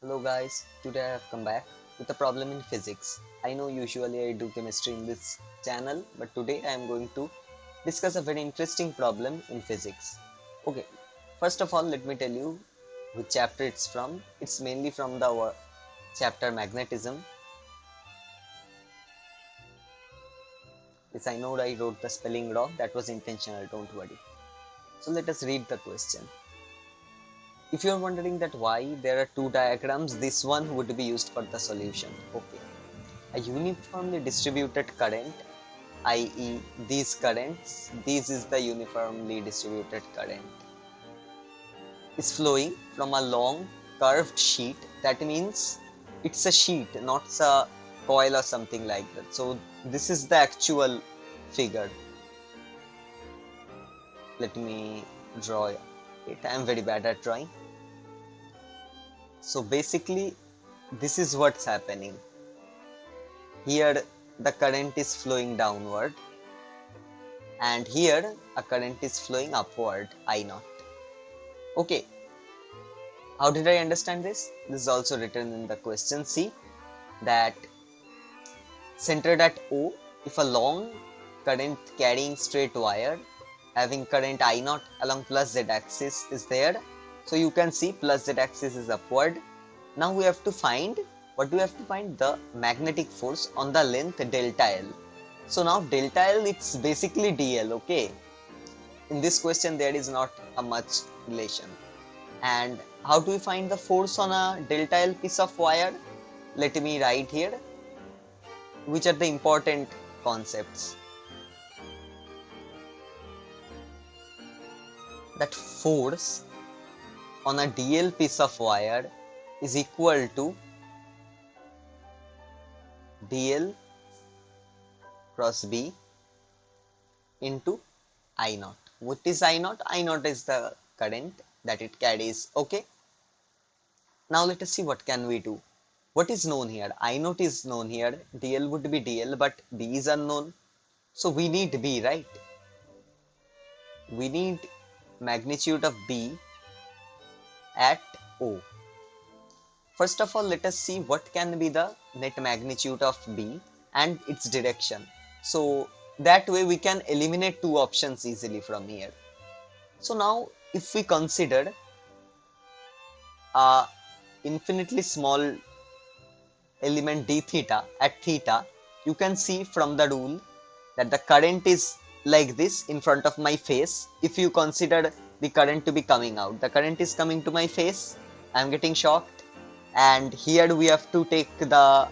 Hello guys, today I have come back with a problem in physics. I know usually I do chemistry in this channel, but today I am going to discuss a very interesting problem in physics. Okay, first of all let me tell you which chapter it's from. It's mainly from the chapter magnetism. Yes, I know I wrote the spelling wrong, that was intentional, don't worry. So let us read the question. If you are wondering that why there are two diagrams, this one would be used for the solution. Okay. A uniformly distributed current, i.e. these currents, this is the uniformly distributed current, is flowing from a long curved sheet. That means it's a sheet, not a coil or something like that. So this is the actual figure. Let me draw it. I am very bad at drawing. So basically this is what's happening. Here the current is flowing downward and here a current is flowing upward, I naught. Okay, how did I understand this? This is also written in the question. See that centered at O, if a long current carrying straight wire having current I naught along plus z axis is there, so you can see plus z axis is upward. Now we have to find, what do we have to find? The magnetic force on the length delta L. So now delta L, it's basically dl. Okay, in this question there is not a much relation. And how do we find the force on a delta L piece of wire? Let me write here which are the important concepts. That force on a DL piece of wire is equal to DL cross B into I naught. What is I naught? I naught is the current that it carries. Okay. Now let us see what can we do. What is known here? I naught is known here. DL would be DL, but B is unknown. So we need B, right? We need magnitude of B at O. First of all, let us see what can be the net magnitude of B and its direction. So that way we can eliminate two options easily from here. So now if we consider a infinitely small element d theta at theta, you can see from the rule that the current is like this in front of my face. If you consider the current to be coming out, the current is coming to my face, I am getting shocked, and here we have to take the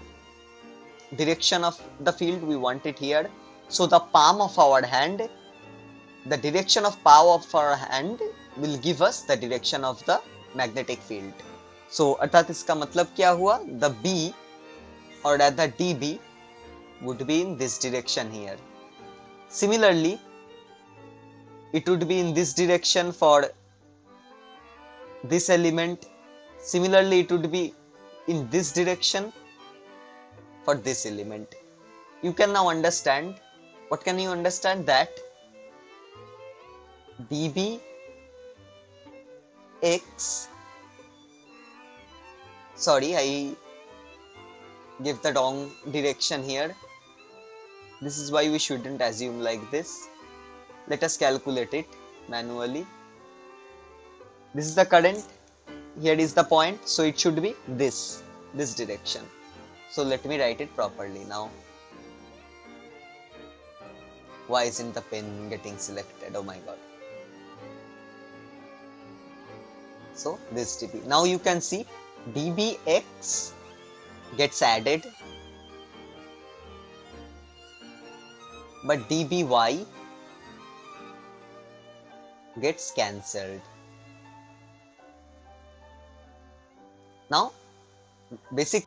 direction of the field, we want it here. So the palm of our hand, the direction of palm of our hand will give us the direction of the magnetic field. So अर्थात इसका मतलब क्या हुआ? The B or the dB would be in this direction here. Similarly, it would be in this direction for this element. Similarly, it would be in this direction for this element. You can now understand. What can you understand? That dB x, sorry, I give the wrong direction here. This is why we shouldn't assume like this. Let us calculate it manually. This is the current, here is the point, so it should be this direction. So let me write it properly now. Why isn't the pen getting selected? Oh my god. So this dB. Now you can see dBx gets added, but dby gets cancelled. Now basic